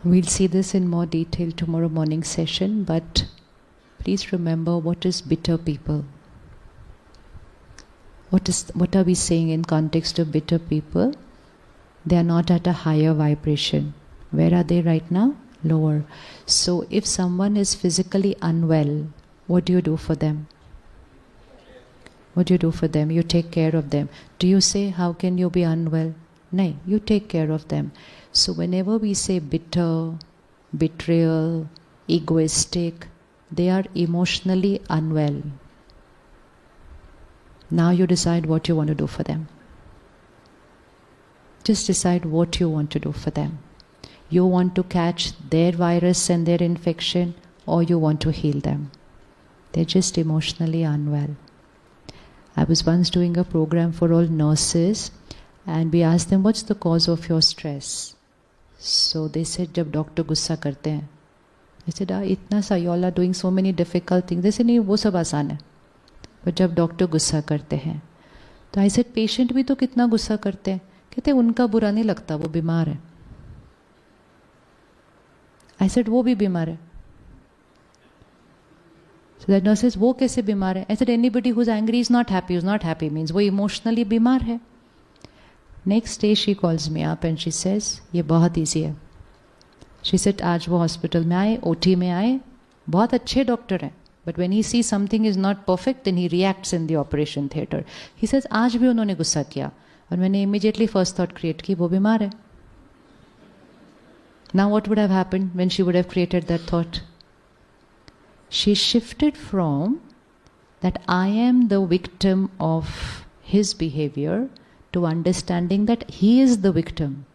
We'll see this in more detail tomorrow morning session, but please remember what is bitter people. What are we saying in context of bitter people? They are not at a higher vibration. Where are they right now? Lower. So if someone is physically unwell, what do you do for them? What do you do for them? You take care of them. Do you say, how can you be unwell? No, you take care of them. So whenever we say bitter, betrayal, egoistic, they are emotionally unwell. Now you decide what you want to do for them. Just decide what you want to do for them. You want to catch their virus and their infection, or you want to heal them. They're just emotionally unwell. I was once doing a program for all nurses, and we asked them, what's the cause of your stress? So they said, जब doctor गुस्सा करते हैं. I said, इतना सा you all are doing so many difficult things. They said, नहीं वो सब आसान है. But जब डॉक्टर गुस्सा करते हैं, तो I said, पेशेंट भी तो कितना गुस्सा करते हैं. कहते उनका बुरा नहीं लगता, वो बीमार है. I said, वो भी बीमार है. So that nurse says, वो कैसे बीमार है? I said, anybody who's angry is not happy. Who's not happy means वो emotionally बीमार है. Next day she calls me up and she says, ये बहुत easy है. She said, आज वो हॉस्पिटल में आए, OT में आए, बहुत अच्छे डॉक्टर हैं, but when he sees something is not perfect, then he reacts in the operation theatre. He says, आज भी उन्होंने गुस्सा किया और मैंने immediately first thought create की, वो बीमार है. Now what would have happened when she would have created that thought? She shifted from that I am the victim of his behavior to understanding that he is the victim.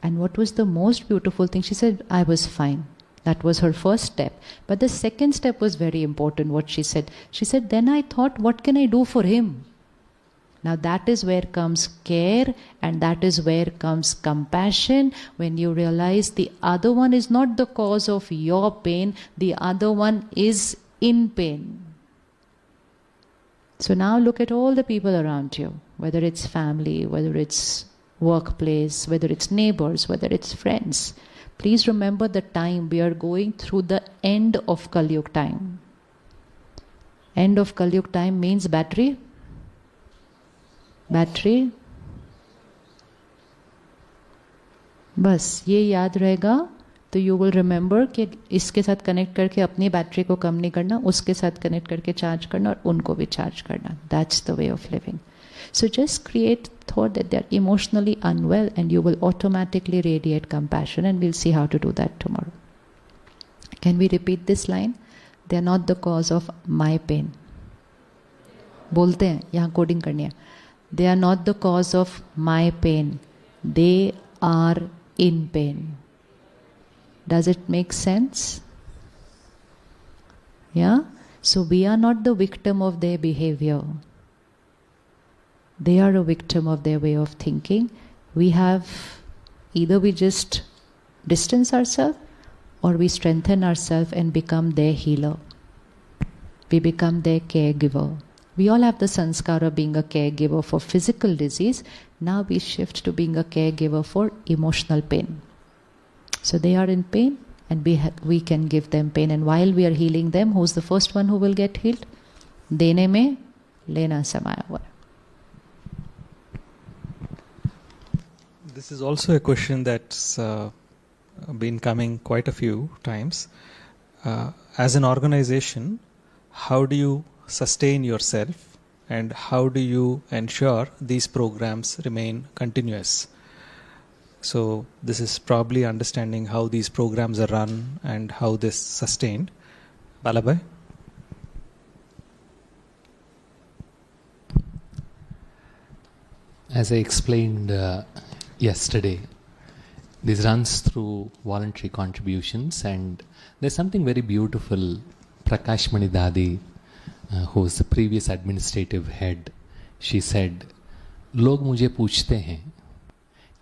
And what was the most beautiful thing? She said, I was fine. That was her first step. But the second step was very important, what she said. She said, then I thought, what can I do for him? Now that is where comes care, and that is where comes compassion, when you realize the other one is not the cause of your pain, the other one is in pain. So now look at all the people around you, whether it's family, whether it's workplace, whether it's neighbors, whether it's friends. Please remember the time we are going through the end of Kali Yuga time. End of Kali Yuga time means battery. Battery, बस ये याद रहेगा तो you will remember कि इसके साथ connect करके अपनी बैटरी को कम नहीं करना, उसके साथ कनेक्ट करके चार्ज करना और उनको भी चार्ज करना. That's the way of living. So just create thought that they are emotionally unwell and you will automatically radiate compassion, and we'll see how to do that tomorrow. Can we repeat this line? They are not the cause of my pain. बोलते हैं, यहाँ coding करनी है. They are not the cause of my pain. They are in pain. Does it make sense? Yeah? So we are not the victim of their behavior. They are a victim of their way of thinking. We have, either we just distance ourselves or we strengthen ourselves and become their healer. We become their caregiver. We all have the sanskara of being a caregiver for physical disease. Now we shift to being a caregiver for emotional pain. So they are in pain and we can give them pain. And while we are healing them, who's the first one who will get healed? Dene mein lena samaya hua. This is also a question that's been coming quite a few times. As an organization, how do you sustain yourself and how do you ensure these programs remain continuous? So this is probably understanding how these programs are run and how this sustained. Bala. As I explained yesterday, this runs through voluntary contributions, and there's something very beautiful. Prakash Mani Dadi, who was the previous administrative head, she said, लोग मुझे पूछते हैं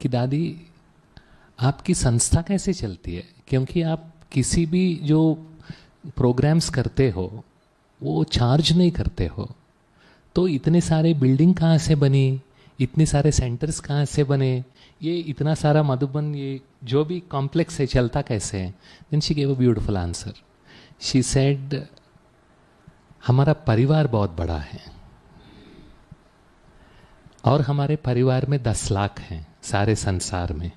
कि दादी आपकी संस्था कैसे चलती है, क्योंकि आप किसी भी जो प्रोग्राम्स करते हो वो चार्ज नहीं करते हो, तो इतने सारे बिल्डिंग कहाँ से बनी, इतने सारे सेंटर्स कहाँ से बने, ये इतना सारा मधुबन, ये जो भी कॉम्प्लेक्स है चलता कैसे है. Then she gave a beautiful answer. She said, हमारा परिवार बहुत बड़ा है और हमारे परिवार में 10 लाख हैं सारे संसार में.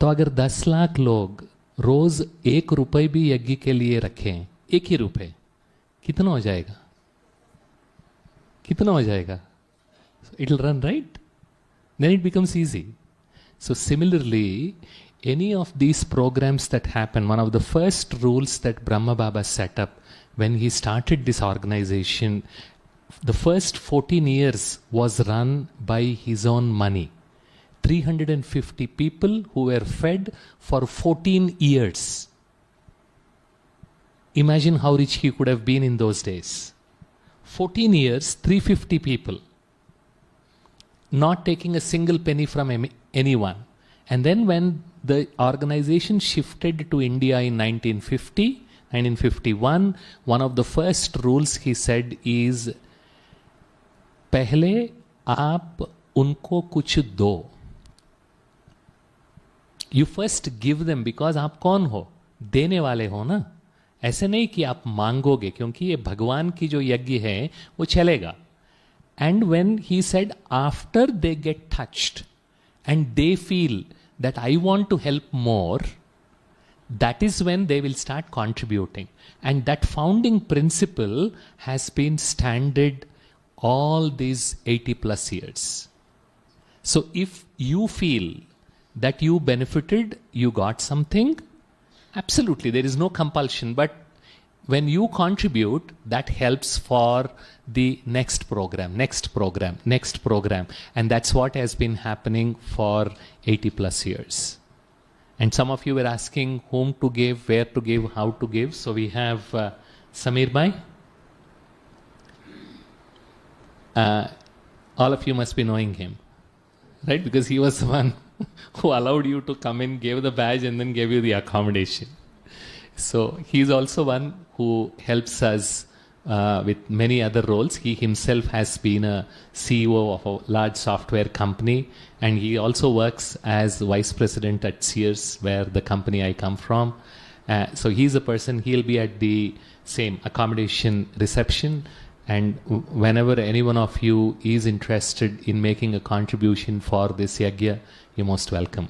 तो अगर 10 लाख लोग रोज 1 रुपए भी यज्ञ के लिए रखें, 1 ही रुपए, कितना हो जाएगा? कितना हो जाएगा? It'll run, right? Then it becomes easy. So similarly, any of these programs that happen, one of the first rules that Brahma Baba set up when he started this organization, the first 14 years was run by his own money. 350 people who were fed for 14 years. Imagine how rich he could have been in those days. 14 years, 350 people. Not taking a single penny from anyone. And then when the organization shifted to India in 1951, one of the first rules he said is, पहले आप उनको कुछ दो. You first give them, because आप कौन हो? देने वाले हो ना. ऐसे नहीं कि आप मांगोगे, क्योंकि ये भगवान की जो यज्ञ है वो चलेगा. And when he said, after they get touched and they feel that I want to help more, that is when they will start contributing. And that founding principle has been standard all these 80 plus years. So if you feel that you benefited, you got something, absolutely, there is no compulsion. But when you contribute, that helps for the next program. And that's what has been happening for 80 plus years. And some of you were asking whom to give, where to give, how to give. So we have Samir Bhai. All of you must be knowing him, right? Because he was the one who allowed you to come in, gave the badge, and then gave you the accommodation. So he's also one who helps us with many other roles. He himself has been a CEO of a large software company, and he also works as vice president at Sears, where the company I come from. So he's a person, he'll be at the same accommodation reception. And whenever any one of you is interested in making a contribution for this yagya, you're most welcome.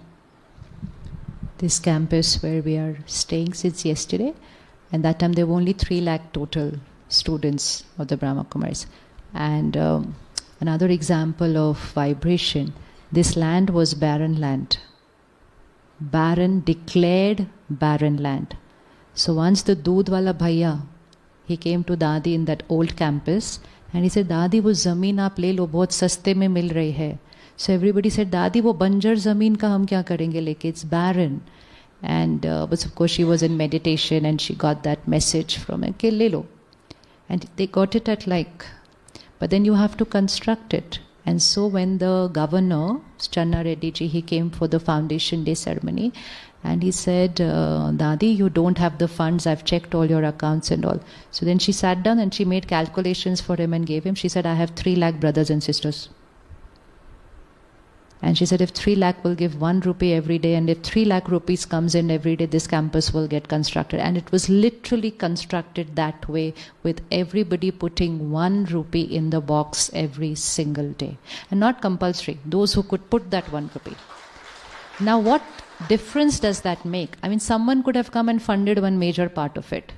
This campus where we are staying since yesterday, and that time there were only 3 lakh total students of the Brahma Kumaris. And another example of vibration, this land was barren land. Barren, declared barren land. So once the Doodh wala bhaiya, he came to Dadi in that old campus and he said, Dadi, wo zameen aap le lo, bahut saste mein mil rahi hai. So everybody said, Dadi, wo banjar zameen ka hum kya karenge, leke it's barren. And but of course she was in meditation and she got that message from him, ke le lo. And they got it at like, but then you have to construct it. And so when the governor, Channa Reddy ji, he came for the foundation day ceremony and he said, Dadi, you don't have the funds, I've checked all your accounts and all. So then she sat down and she made calculations for him and gave him. She said, I have 3 lakh brothers and sisters. And she said, if 3 lakh will give 1 rupee every day, and if 3 lakh rupees comes in every day, this campus will get constructed. And it was literally constructed that way, with everybody putting 1 rupee in the box every single day. And not compulsory, those who could put that 1 rupee. Now what difference does that make? I mean, someone could have come and funded one major part of it.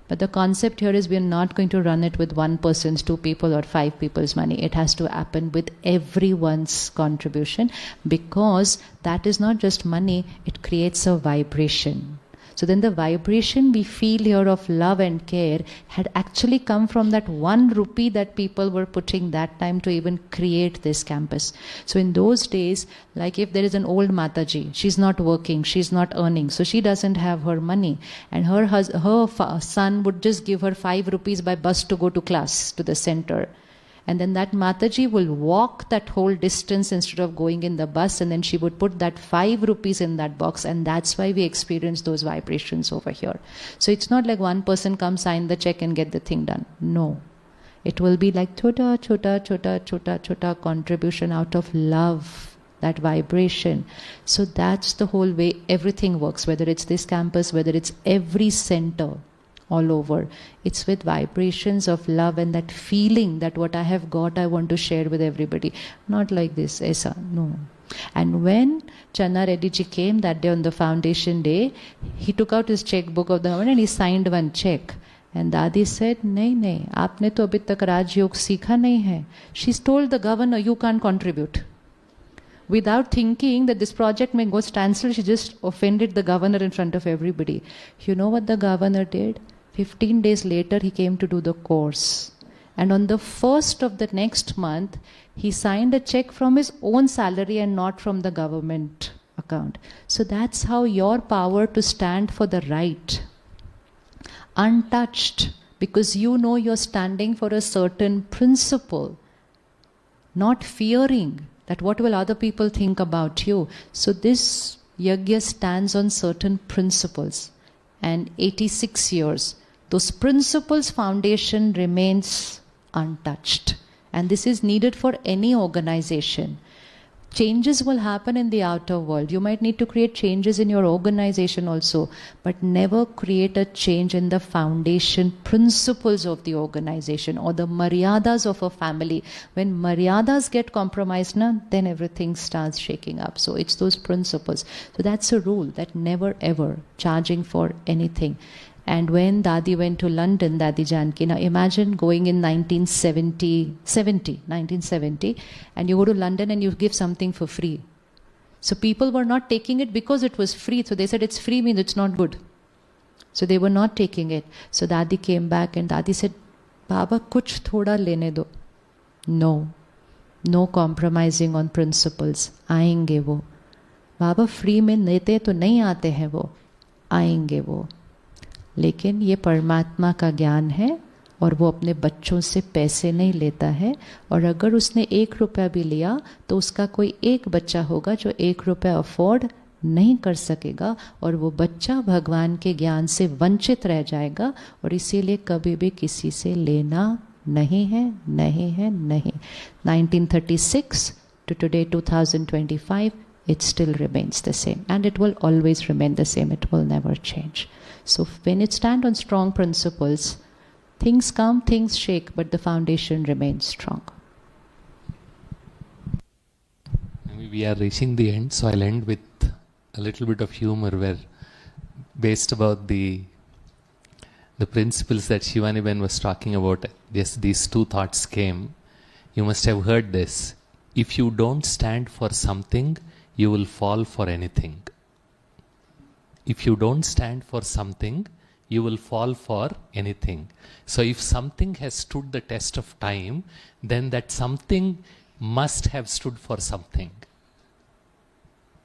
But the concept here is we are not going to run it with 1 person's, 2 people or 5 people's money. It has to happen with everyone's contribution, because that is not just money, it creates a vibration. So then the vibration we feel here of love and care had actually come from that 1 rupee that people were putting that time to even create this campus. So in those days, like if there is an old Mataji, she's not working, she's not earning, so she doesn't have her money. And her son would just give her 5 rupees by bus to go to class, to the center. And then that Mataji will walk that whole distance instead of going in the bus, and then she would put that 5 rupees in that box, and that's why we experience those vibrations over here. So it's not like 1 person comes, sign the check and get the thing done. No. It will be like chota, chota, chota, chota, chota contribution out of love, that vibration. So that's the whole way everything works, whether it's this campus, whether it's every center all over. It's with vibrations of love and that feeling that what I have got, I want to share with everybody. Not like this, Esa, no. And when Channa Reddy ji came that day on the foundation day, he took out his checkbook of the government and he signed 1 check. And Dadi said, nahi, aapne to abhi tak Raj Yog sikha nahi hai. She's told the governor, you can't contribute. Without thinking that this project may go standstill, she just offended the governor in front of everybody. You know what the governor did? 15 days later, he came to do the course. And on the 1st of the next month, he signed a check from his own salary and not from the government account. So that's how your power to stand for the right, untouched, because you know you're standing for a certain principle, not fearing that what will other people think about you. So this yagya stands on certain principles. And 86 years, those principles' foundation remains untouched. And this is needed for any organization. Changes will happen in the outer world. You might need to create changes in your organization also, but never create a change in the foundation principles of the organization or the maryadas of a family. When maryadas get compromised, then everything starts shaking up. So it's those principles. So that's a rule, that never ever charging for anything. And when Dadi went to London, Dadi Janki, now imagine going in 1970, and you go to London and you give something for free. So people were not taking it because it was free. So they said it's free means it's not good. So they were not taking it. So Dadi came back and Dadi said, Baba, kuch thoda lene do. No compromising on principles. Aayenge wo. Baba, free mein nete to nahi aate hai wo. Aayenge wo. लेकिन ये परमात्मा का ज्ञान है और वो अपने बच्चों से पैसे नहीं लेता है, और अगर उसने 1 रुपया भी लिया तो उसका कोई एक बच्चा होगा जो 1 रुपया अफोर्ड नहीं कर सकेगा, और वो बच्चा भगवान के ज्ञान से वंचित रह जाएगा, और इसीलिए कभी भी किसी से लेना नहीं है, नहीं है, नहीं. 1936 to today 2025, it still remains the same, and it will always remain the same. It will never change. So when it stands on strong principles, things come, things shake, but the foundation remains strong. We are reaching the end, so I'll end with a little bit of humor where, based about the principles that Shivani Ben was talking about, yes, these two thoughts came. You must have heard this. If you don't stand for something, you will fall for anything. If you don't stand for something, you will fall for anything. So if something has stood the test of time, then that something must have stood for something.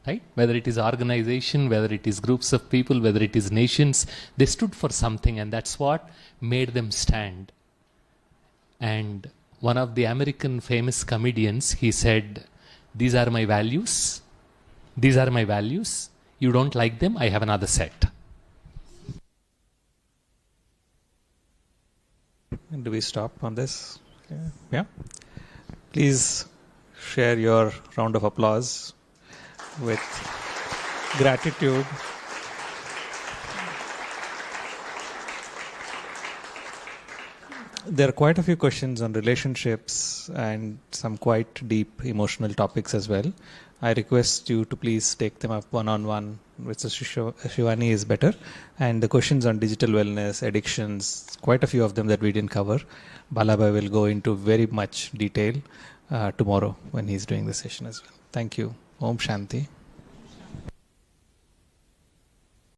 Right? Whether it is organization, whether it is groups of people, whether it is nations, they stood for something, and that's what made them stand. And one of the American famous comedians, he said, "These are my values. These are my values. You don't like them, I have another set." And do we stop on this? Yeah. Please share your round of applause with gratitude. There are quite a few questions on relationships and some quite deep emotional topics as well. I request you to please take them up one-on-one with Shivani is better. And the questions on digital wellness, addictions, quite a few of them that we didn't cover. Bala Bhai will go into very much detail tomorrow when he's doing the session as well. Thank you. Om Shanti.